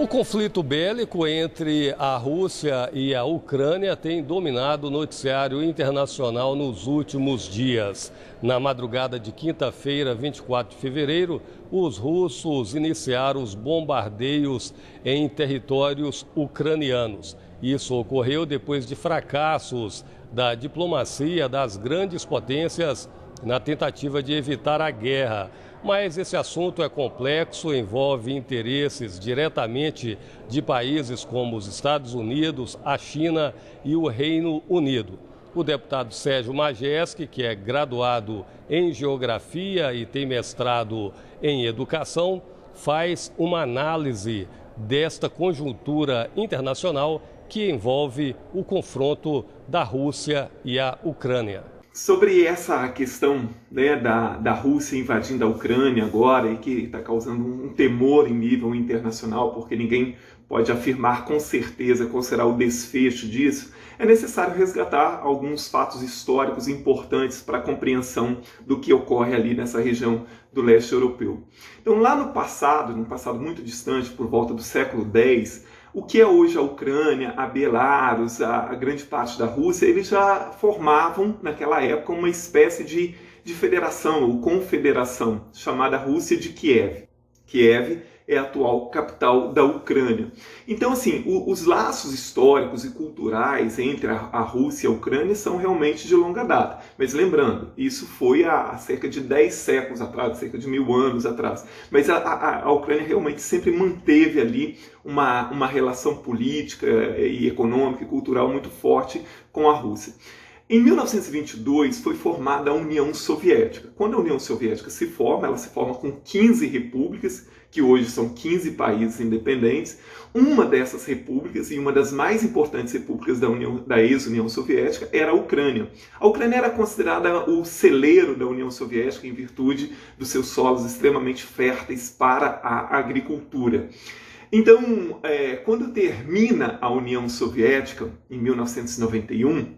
O conflito bélico entre a Rússia e a Ucrânia tem dominado o noticiário internacional nos últimos dias. Na madrugada de quinta-feira, 24 de fevereiro, os russos iniciaram os bombardeios em territórios ucranianos. Isso ocorreu depois de fracassos da diplomacia das grandes potências na tentativa de evitar a guerra. Mas esse assunto é complexo, envolve interesses diretamente de países como os Estados Unidos, a China e o Reino Unido. O deputado Sérgio Majeski, que é graduado em Geografia e tem mestrado em Educação, faz uma análise desta conjuntura internacional que envolve o confronto da Rússia e a Ucrânia. Sobre essa questão, né, da Rússia invadindo a Ucrânia agora e que está causando um temor em nível internacional, porque ninguém pode afirmar com certeza qual será o desfecho disso, é necessário resgatar alguns fatos históricos importantes para a compreensão do que ocorre ali nessa região do leste europeu. Então, lá no passado muito distante, por volta do século X, o que é hoje a Ucrânia, a Belarus, a grande parte da Rússia, eles já formavam, naquela época, uma espécie de federação ou confederação, chamada Rússia de Kiev. Kiev é a atual capital da Ucrânia. Então, assim, os laços históricos e culturais entre a Rússia e a Ucrânia são realmente de longa data. Mas lembrando, isso foi há cerca de 10 séculos atrás, cerca de 1000 anos atrás. Mas a Ucrânia realmente sempre manteve ali uma relação política e econômica e cultural muito forte com a Rússia. Em 1922 foi formada a União Soviética. Quando a União Soviética se forma, ela se forma com 15 repúblicas, que hoje são 15 países independentes. Uma dessas repúblicas, e uma das mais importantes repúblicas da ex-União Soviética, era a Ucrânia. A Ucrânia era considerada o celeiro da União Soviética em virtude dos seus solos extremamente férteis para a agricultura. Então, quando termina a União Soviética, em 1991,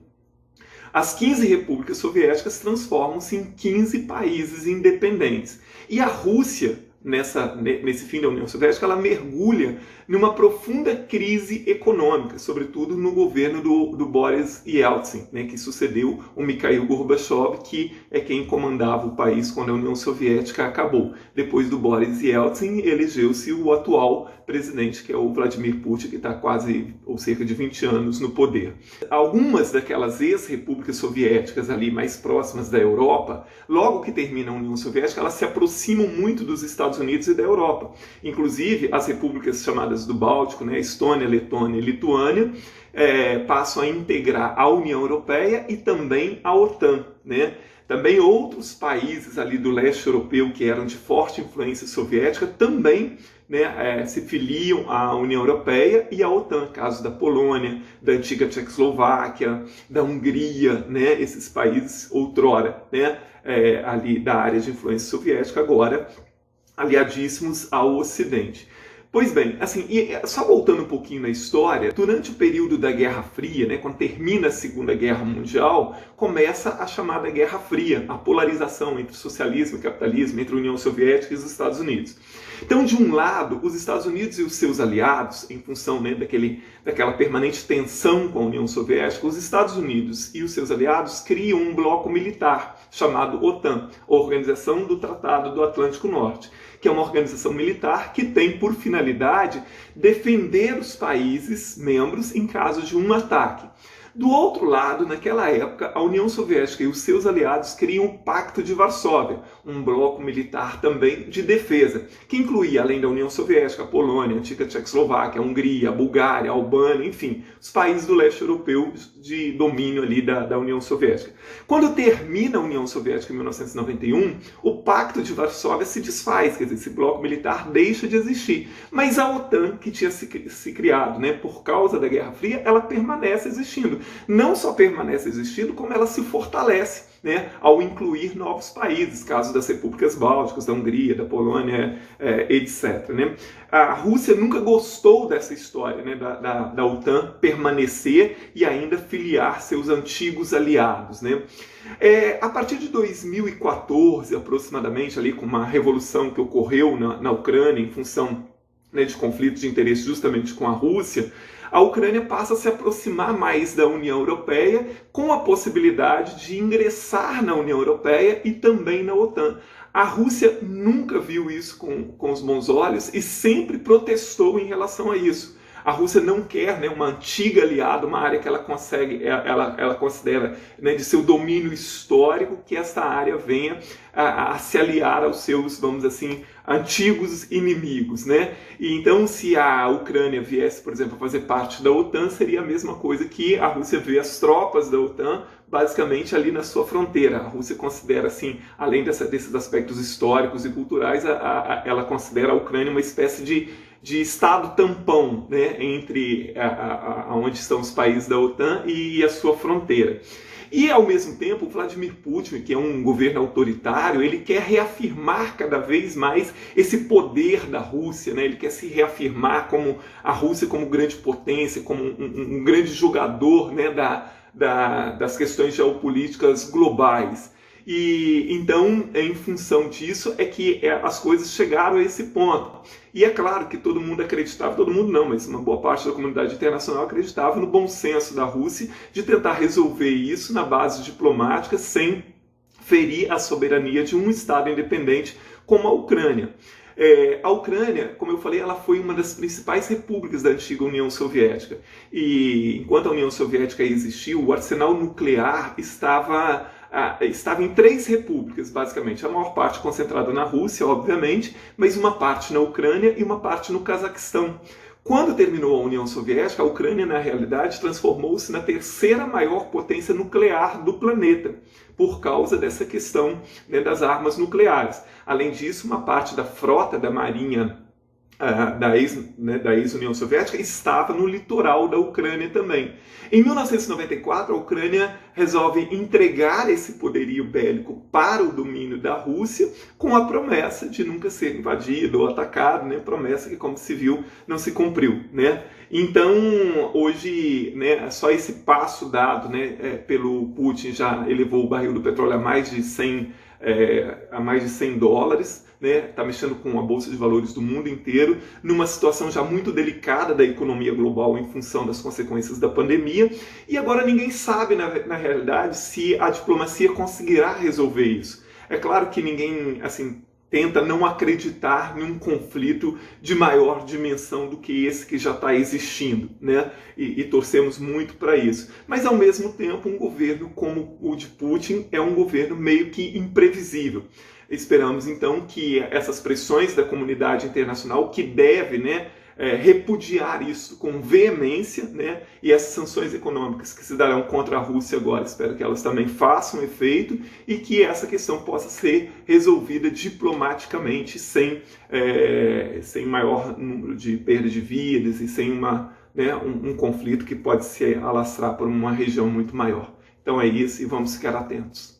as 15 repúblicas soviéticas transformam-se em 15 países independentes. E a Rússia, nesse fim da União Soviética, ela mergulha numa profunda crise econômica, sobretudo no governo do Boris Yeltsin, né, que sucedeu o Mikhail Gorbachev, que é quem comandava o país quando a União Soviética acabou. Depois do Boris Yeltsin, elegeu-se o atual presidente, que é o Vladimir Putin, que está quase ou cerca de 20 anos no poder. Algumas daquelas ex-repúblicas soviéticas ali mais próximas da Europa, logo que termina a União Soviética, elas se aproximam muito dos Estados Unidos e da Europa. Inclusive, as repúblicas chamadas do Báltico, né, Estônia, Letônia e Lituânia, passam a integrar a União Europeia e também a OTAN, né? Também outros países ali do leste europeu que eram de forte influência soviética também, né, se filiam à União Europeia e à OTAN, caso da Polônia, da antiga Tchecoslováquia, da Hungria, né, esses países outrora, né, ali da área de influência soviética, agora aliadíssimos ao Ocidente. Pois bem, assim, só voltando um pouquinho na história, durante o período da Guerra Fria, né, quando termina a Segunda Guerra Mundial, começa a chamada Guerra Fria, a polarização entre socialismo e capitalismo, entre a União Soviética e os Estados Unidos. Então, de um lado, os Estados Unidos e os seus aliados, em função, né, daquela permanente tensão com a União Soviética, os Estados Unidos e os seus aliados criam um bloco militar chamado OTAN, a Organização do Tratado do Atlântico Norte, que é uma organização militar que tem por finalidade defender os países membros em caso de um ataque. Do outro lado, naquela época, a União Soviética e os seus aliados criam o Pacto de Varsóvia, um bloco militar também de defesa, que incluía, além da União Soviética, a Polônia, a antiga Tchecoslováquia, a Hungria, a Bulgária, a Albânia, enfim, os países do leste europeu de domínio ali da União Soviética. Quando termina a União Soviética em 1991, o Pacto de Varsóvia se desfaz, quer dizer, esse bloco militar deixa de existir. Mas a OTAN, que tinha se criado, né, por causa da Guerra Fria, ela permanece existindo. Não só permanece existindo, como ela se fortalece, né, ao incluir novos países, caso das repúblicas bálticas, da Hungria, da Polônia, etc. Né? A Rússia nunca gostou dessa história, né, da OTAN permanecer e ainda filiar seus antigos aliados. Né? A partir de 2014, aproximadamente, ali, com uma revolução que ocorreu na Ucrânia em função né, de conflito de interesse justamente com a Rússia, a Ucrânia passa a se aproximar mais da União Europeia, com a possibilidade de ingressar na União Europeia e também na OTAN. A Rússia nunca viu isso com os bons olhos e sempre protestou em relação a isso. A Rússia não quer, né, uma antiga aliada, uma área que ela considera, né, de seu domínio histórico, que essa área venha a se aliar aos seus, vamos dizer assim, antigos inimigos, né? E então, se a Ucrânia viesse, por exemplo, a fazer parte da OTAN, seria a mesma coisa que a Rússia vê as tropas da OTAN basicamente ali na sua fronteira. A Rússia considera, assim, além desses aspectos históricos e culturais, ela considera a Ucrânia uma espécie de estado tampão, né, entre onde estão os países da OTAN e a sua fronteira. E, ao mesmo tempo, o Vladimir Putin, que é um governo autoritário, ele quer reafirmar cada vez mais esse poder da Rússia, né? Ele quer se reafirmar como a Rússia como grande potência, como um grande jogador, né, das questões geopolíticas globais. E então, em função disso, é que as coisas chegaram a esse ponto. E é claro que todo mundo acreditava, todo mundo não, mas uma boa parte da comunidade internacional acreditava no bom senso da Rússia de tentar resolver isso na base diplomática sem ferir a soberania de um Estado independente como a Ucrânia. A Ucrânia, como eu falei, ela foi uma das principais repúblicas da antiga União Soviética. E enquanto a União Soviética existiu, o arsenal nuclear estava em 3 repúblicas, basicamente. A maior parte concentrada na Rússia, obviamente, mas uma parte na Ucrânia e uma parte no Cazaquistão. Quando terminou a União Soviética, a Ucrânia, na realidade, transformou-se na 3ª maior potência nuclear do planeta, por causa dessa questão, né, das armas nucleares. Além disso, uma parte da frota da marinha da ex-União Soviética estava no litoral da Ucrânia também. Em 1994, a Ucrânia resolve entregar esse poderio bélico para o domínio da Rússia, com a promessa de nunca ser invadido ou atacado, né? Promessa que, como se viu, não se cumpriu, né? Então, hoje, né, só esse passo dado, né, pelo Putin já elevou o barril do petróleo a mais de 100 dólares, né? Tá mexendo com a bolsa de valores do mundo inteiro, numa situação já muito delicada da economia global em função das consequências da pandemia, e agora ninguém sabe, na realidade, se a diplomacia conseguirá resolver isso. É claro que ninguém, assim, tenta não acreditar em um conflito de maior dimensão do que esse que já está existindo, né? E torcemos muito para isso. Mas, ao mesmo tempo, um governo como o de Putin é um governo meio que imprevisível. Esperamos, então, que essas pressões da comunidade internacional, que deve, né, repudiar isso com veemência, né, e essas sanções econômicas que se darão contra a Rússia agora, espero que elas também façam efeito e que essa questão possa ser resolvida diplomaticamente, sem maior número de perdas de vidas e sem um conflito que pode se alastrar por uma região muito maior. Então é isso e vamos ficar atentos.